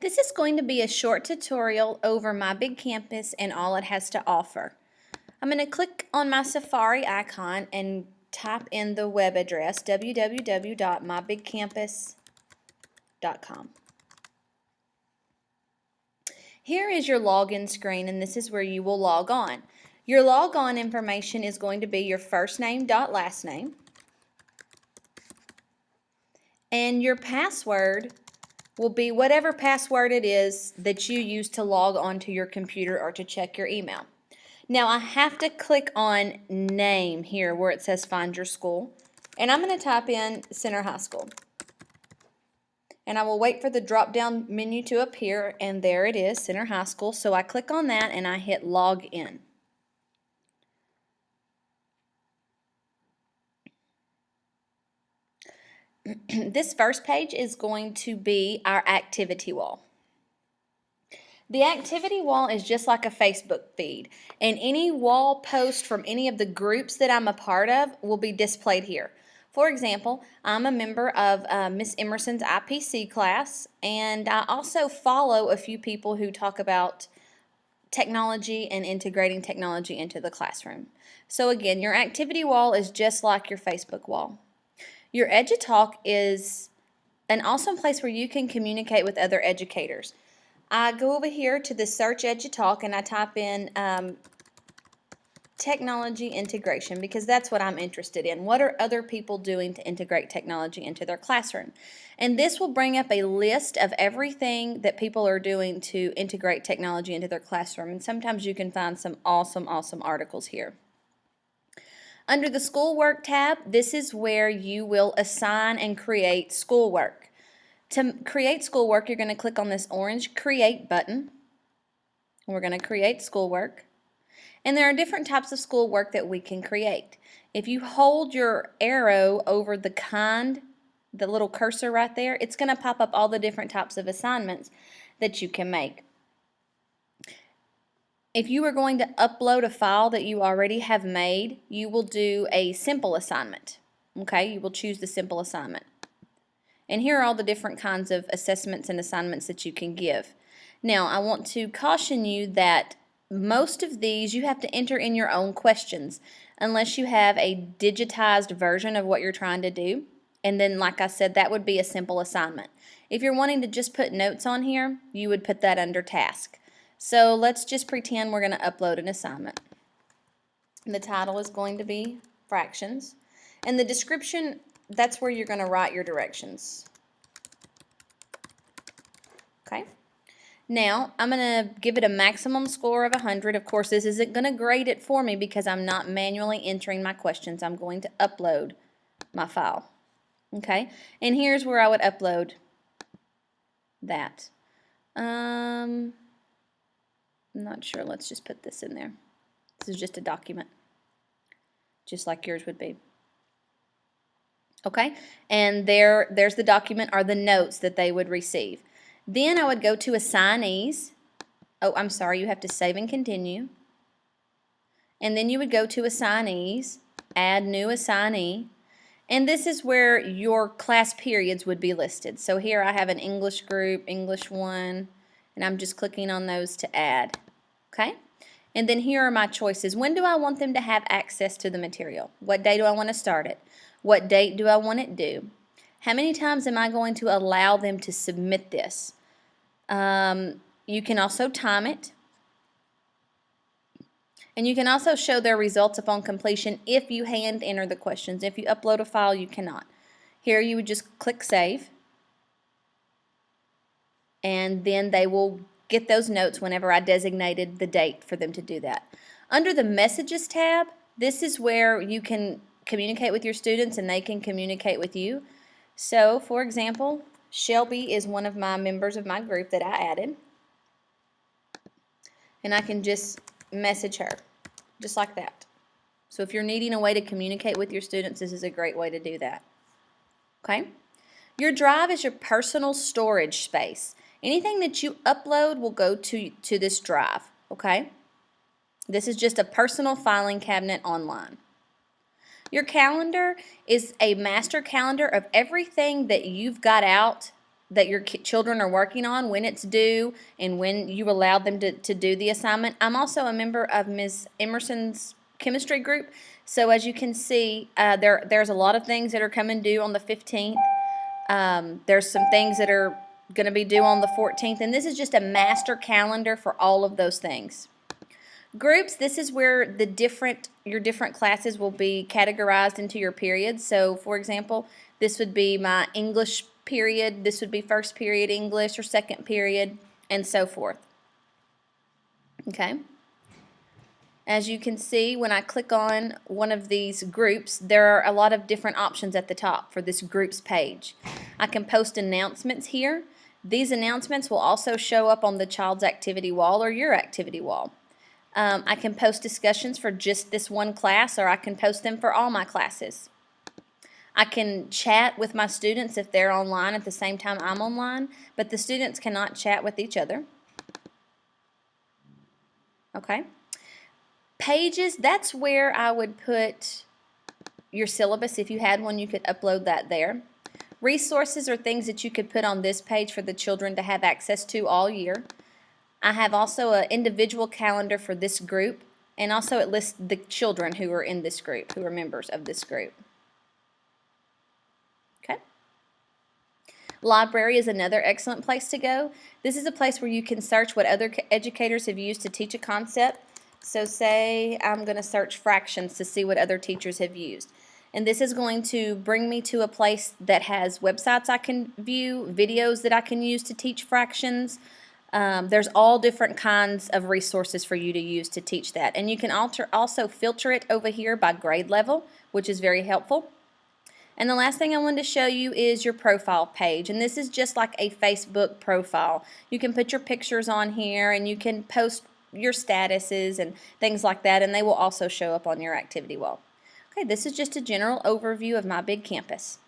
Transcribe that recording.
This is going to be a short tutorial over My Big Campus and all it has to offer. I'm going to click on my Safari icon and type in the web address www.mybigcampus.com. Here is your login screen, and this is where you will log on. Your logon information is going to be your first name dot last name, and your password will be whatever password it is that you use to log onto your computer or to check your email. Now I have to click on name here where it says find your school, and I'm going to type in Center High School. And I will wait for the drop down menu to appear, and there it is, Center High School. So I click on that and I hit log in. This first page is going to be our activity wall. The activity wall is just like a Facebook feed, and any wall post from any of the groups that I'm a part of will be displayed here. For example, I'm a member of Miss Emerson's IPC class, and I also follow a few people who talk about technology and integrating technology into the classroom. So again, your activity wall is just like your Facebook wall. Your EduTalk is an awesome place where you can communicate with other educators. I go over here to the search EduTalk and I type in technology integration because that's what I'm interested in. What are other people doing to integrate technology into their classroom? And this will bring up a list of everything that people are doing to integrate technology into their classroom. And sometimes you can find some awesome articles here. Under the Schoolwork tab, this is where you will assign and create schoolwork. To create schoolwork, you're going to click on this orange Create button. We're going to create schoolwork. And there are different types of schoolwork that we can create. If you hold your arrow over the little cursor right there, it's going to pop up all the different types of assignments that you can make. If you are going to upload a file that you already have made, you will do a simple assignment. Okay, you will choose the simple assignment. And here are all the different kinds of assessments and assignments that you can give. Now, I want to caution you that most of these you have to enter in your own questions unless you have a digitized version of what you're trying to do. And then, like I said, that would be a simple assignment. If you're wanting to just put notes on here, you would put that under task. So let's just pretend we're going to upload an assignment. The title is going to be fractions. And the description, that's where you're going to write your directions. Okay. Now, I'm going to give it a maximum score of 100. Of course, this isn't going to grade it for me because I'm not manually entering my questions. I'm going to upload my file. Okay. And here's where I would upload that. I'm not sure. Let's just put this in there. This is just a document, just like yours would be. Okay, and there's the document or the notes that they would receive. Then I would go to assignees. Oh, I'm sorry, you have to save and continue. And then you would go to assignees, add new assignee, and this is where your class periods would be listed. So here I have an English group, English 1, and I'm just clicking on those to add. Okay? And then here are my choices. When do I want them to have access to the material? What day do I want to start it? What date do I want it due? How many times am I going to allow them to submit this? You can also time it. And you can also show their results upon completion if you hand enter the questions. If you upload a file, you cannot. Here you would just click Save. And then they will get those notes whenever I designated the date for them to do that. Under the Messages tab, this is where you can communicate with your students and they can communicate with you. So, for example, Shelby is one of my members of my group that I added. And I can just message her, just like that. So if you're needing a way to communicate with your students, this is a great way to do that. Okay? Your drive is your personal storage space. Anything that you upload will go to this drive. Okay? This is just a personal filing cabinet online. Your calendar is a master calendar of everything that you've got out that your children are working on, when it's due, and when you allow them to do the assignment. I'm also a member of Ms. Emerson's chemistry group, so as you can see, there's a lot of things that are coming due on the 15th. There's some things that are going to be due on the 14th, and this is just a master calendar for all of those things. Groups, this is where your different classes will be categorized into your periods. So, for example, this would be my English period, this would be first period English or second period, and so forth. Okay? As you can see, when I click on one of these groups, there are a lot of different options at the top for this groups page. I can post announcements here. These announcements will also show up on the child's activity wall or your activity wall. I can post discussions for just this one class, or I can post them for all my classes. I can chat with my students if they're online at the same time I'm online, but the students cannot chat with each other. Okay. Pages, that's where I would put your syllabus. If you had one, you could upload that there. Resources are things that you could put on this page for the children to have access to all year. I have also an individual calendar for this group, and also it lists the children who are in this group, who are members of this group. Okay. Library is another excellent place to go. This is a place where you can search what other educators have used to teach a concept. So say I'm going to search fractions to see what other teachers have used. And this is going to bring me to a place that has websites I can view, videos that I can use to teach fractions. There's all different kinds of resources for you to use to teach that. And you can also filter it over here by grade level, which is very helpful. And the last thing I wanted to show you is your profile page. And this is just like a Facebook profile. You can put your pictures on here, and you can post your statuses and things like that, and they will also show up on your activity wall. Okay, this is just a general overview of my big campus.